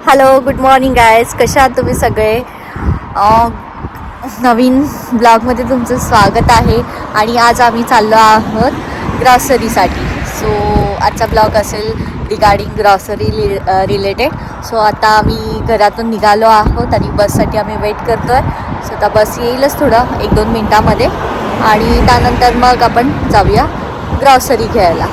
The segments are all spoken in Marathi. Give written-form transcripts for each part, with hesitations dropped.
Hello, good morning guys. कशा आहात तुम्ही सगळे? नवीन ब्लॉगमध्ये तुमचं स्वागत आहे. आणि आज आम्ही चाललो आहोत ग्रॉसरीसाठी. सो आजचा ब्लॉग असेल रिगार्डिंग ग्रॉसरी रिलेटेड. सो आता आम्ही घरातून निघालो आहोत आणि बससाठी आम्ही वेट करतो आहे. सो आता बस येईलच थोडं 1-2 मिनटामध्ये आणि त्यानंतर मग आपण जाऊया ग्रॉसरी घ्यायला.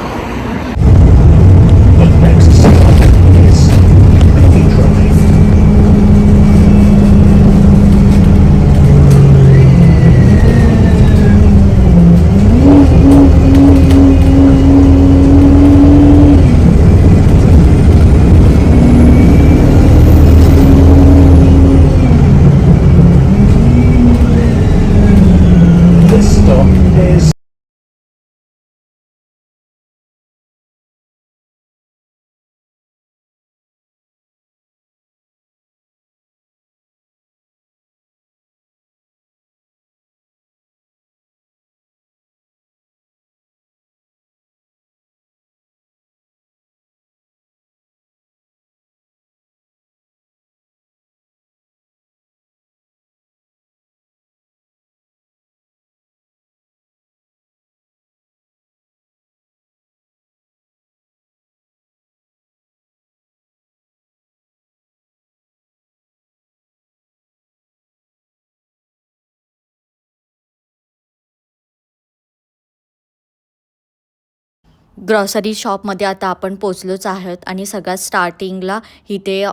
ग्रॉसरी शॉपमध्ये आता आपण पोचलोच आहोत आणि सगळ्यात स्टार्टिंगला इथे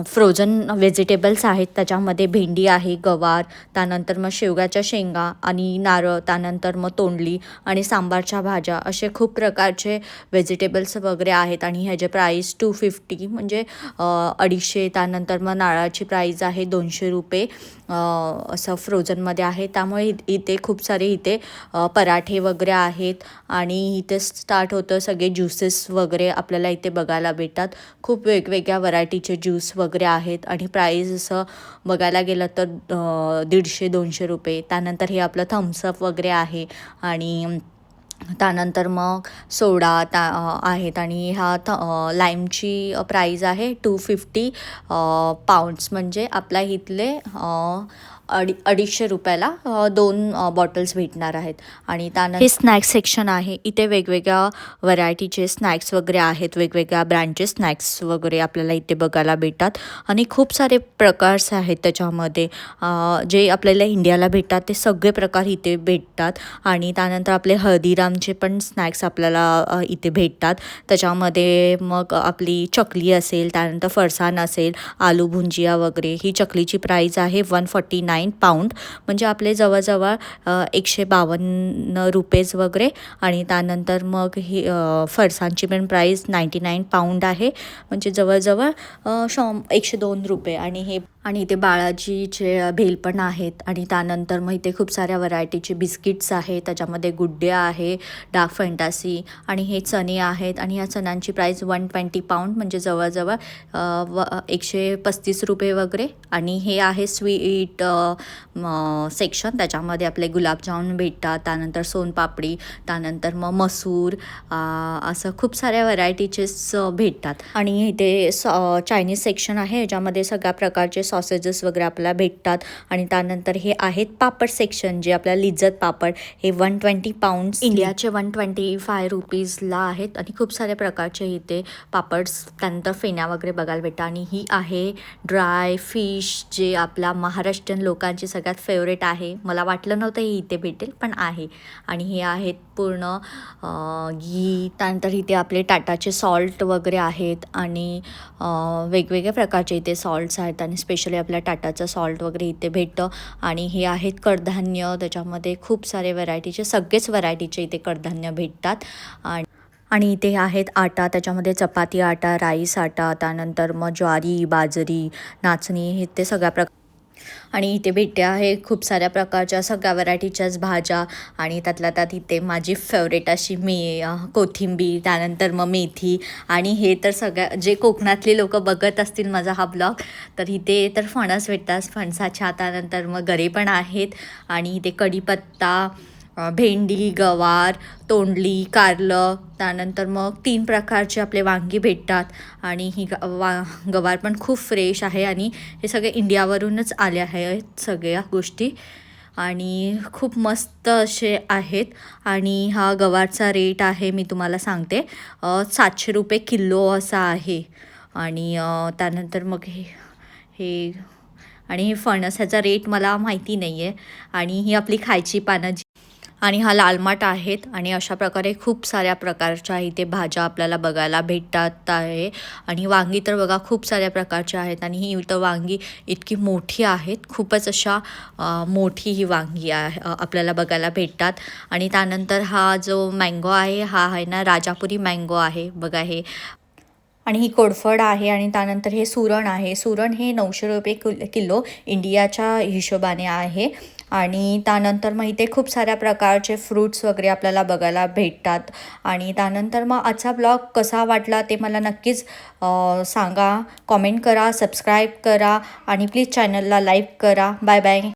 फ्रोझन व्हेजिटेबल्स आहेत. त्याच्यामध्ये भेंडी आहे, गवार, त्यानंतर मग शेवग्याच्या शेंगा आणि नारळ, त्यानंतर मग तोंडली आणि सांबारच्या भाज्या, असे खूप प्रकारचे व्हेजिटेबल्स वगैरे आहेत. आणि ह्याचे प्राईस 250 म्हणजे 250. त्यानंतर मग नारळाची प्राईस आहे 200 रुपये. असं फ्रोझनमध्ये आहे. त्यामुळे इथे खूप सारे इथे पराठे वगैरे आहेत. आणि इथे स्टार्ट होतं सगळे ज्युसेस वगैरे आपल्याला इथे बघायला भेटतात. खूप वेगवेगळ्या व्हरायटीचे ज्यूस वगैरे आहेत. आणि प्राईस असं बघायला गेलं तर 150-200 रुपये. त्यानंतर हे आपलं थम्सअप वगैरे आहे. आणि त्यानंतर मग सोडा आहेत. आणि ह्या लाईमची प्राईज आहे 250 पाऊंड्स, म्हणजे आपल्या इथले 250 रुपयाला 2 बॉटल्स भेटणार आहेत. आणि त्यानंतर हे स्नॅक्स सेक्शन आहे. इथे वेगवेगळ्या व्हरायटीचे स्नॅक्स वगैरे आहेत. वेगवेगळ्या ब्रँडचे स्नॅक्स वगैरे आपल्याला इथे बघायला भेटतात. आणि खूप सारे प्रकार्स आहेत त्याच्यामध्ये. जे आपल्याला इंडियाला भेटतात ते सगळे प्रकार इथे भेटतात. आणि त्यानंतर आपले हळदीरामचे पण स्नॅक्स आपल्याला इथे भेटतात. त्याच्यामध्ये मग आपली चकली असेल, त्यानंतर फरसाण असेल, आलू भुंजिया वगैरे. ही चकलीची प्राईज आहे 149 पाऊंड, म्हणजे आपले जवळजवळ 152 रुपीज वगैरे. आणि त्यानंतर मग ही फरसाणची पण प्राईस 99 पाऊंड आहे, म्हणजे जवळजवळ 102 रुपये. आणि इथे बाळाजीचे भेल पण आहेत. आणि त्यानंतर मग इथे खूप साऱ्या व्हरायटीचे बिस्किट्स आहेत. त्याच्यामध्ये गुड्डे आहे, डार्क फॅन्टासी, आणि हे चणे आहेत. आणि या चण्यांची प्राईस 120 पाऊंड, म्हणजे जवळजवळ 135 रुपये वगैरे. आणि हे आहे स्वीट सेक्शन. त्याच्यामध्ये आपले गुलाबजामुन भेटतात, त्यानंतर सोनपापडी, त्यानंतर मग मसूर, असं खूप साऱ्या व्हरायटीचेच भेटतात. आणि इथे चायनीज सेक्शन आहे. याच्यामध्ये सगळ्या प्रकारचे सॉसेजेस वगैरे आपल्याला भेटतात. आणि त्यानंतर हे आहेत पापड सेक्शन, जे आपल्याला लिज्जत पापड, हे 120 पाऊंड्स इंडियाचे 125 रुपीजला आहेत. आणि खूप साऱ्या प्रकारचे इथे पापड्स, त्यानंतर फेण्या वगैरे बघायला भेटतात. आणि ही आहे ड्राय फिश, जे आपल्या महाराष्ट्रीयन लोकांची सगळ्यात फेवरेट आहे. मला वाटलं नव्हतं हे इथे भेटेल, पण आहे. आणि हे आहेत पूर्ण घी. त्यानंतर इथे आपले टाटाचे सॉल्ट वगैरे आहेत. आणि वेगवेगळ्या प्रकारचे इथे सॉल्ट्स आहेत. आणि स्पेशली आपल्या टाटाचं सॉल्ट वगैरे इथे भेटतं. आणि हे आहेत कडधान्य. त्याच्यामध्ये खूप सारे व्हरायटीचे, सगळेच व्हरायटीचे इथे कडधान्य भेटतात. आणि इथे आहेत आटा. त्याच्यामध्ये चपाती आटा, राईस आटा, त्यानंतर मग ज्वारी, बाजरी, नाचणी, हे ते सगळ्या आणि इथे भेटते आहे खूप साऱ्या प्रकारच्या सगळ्या व्हरायटीच्याच भाज्या. आणि त्यातल्या त्यात इथे माझी फेवरेट अशी कोथिंबीर, त्यानंतर मग मेथी. आणि हे तर सगळ्या जे कोकणातले लोक बघत असतील माझा हा ब्लॉग, तर इथे तर फणस भेटतात, फणसाच्या. त्यानंतर मग गरे पण आहेत. आणि इथे कढीपत्ता, भेंडी, गवार, तोंडली, कारलं, त्यानंतर मग 3 प्रकारचे आपले वांगी भेटतात आणि ही गवार पण खूप फ्रेश आहे आणि हे सगळे इंडियावरूनच आले आहेत सगळ्या गोष्टी आणि खूप मस्त असे आहेत आणि हा गवारचा रेट आहे मी तुम्हाला सांगते 700 रुपये किलो असा आहे आणि त्यानंतर मग हे आणि हे फणसाचा रेट मला माहिती नाही आहे आणि ही आपली खायची पानं आणि हा लाल माठ आहेत आणि अशा प्रकारे खूप साऱ्या प्रकारच्या इथे भाज्या आपल्याला बघायला भेटतात आहे आणि वांगी तर बघा खूप साऱ्या प्रकारच्या आहेत आणि ही इथं वांगी इतकी मोठी आहेत खूपच अशा मोठी ही वांगी आहे आपल्याला बघायला भेटतात आणि त्यानंतर हा जो मँगो आहे ना राजापुरी मँगो आहे बघा हे आणि ही कोडफड आहे आणि त्यानंतर हे सुरण आहे सुरण हे 900 रुपये किलो इंडियाच्या हिशोबाने आहे आणि त्यानंतर मग इथे खूप साऱ्या प्रकारचे फ्रूट्स वगैरे आपल्याला बघायला भेटतात आणि त्यानंतर मग आजचा ब्लॉग कसा वाटला ते मला नक्कीच सांगा कॉमेंट करा सबस्क्राईब करा आणि प्लीज चॅनलला लाईक करा बाय बाय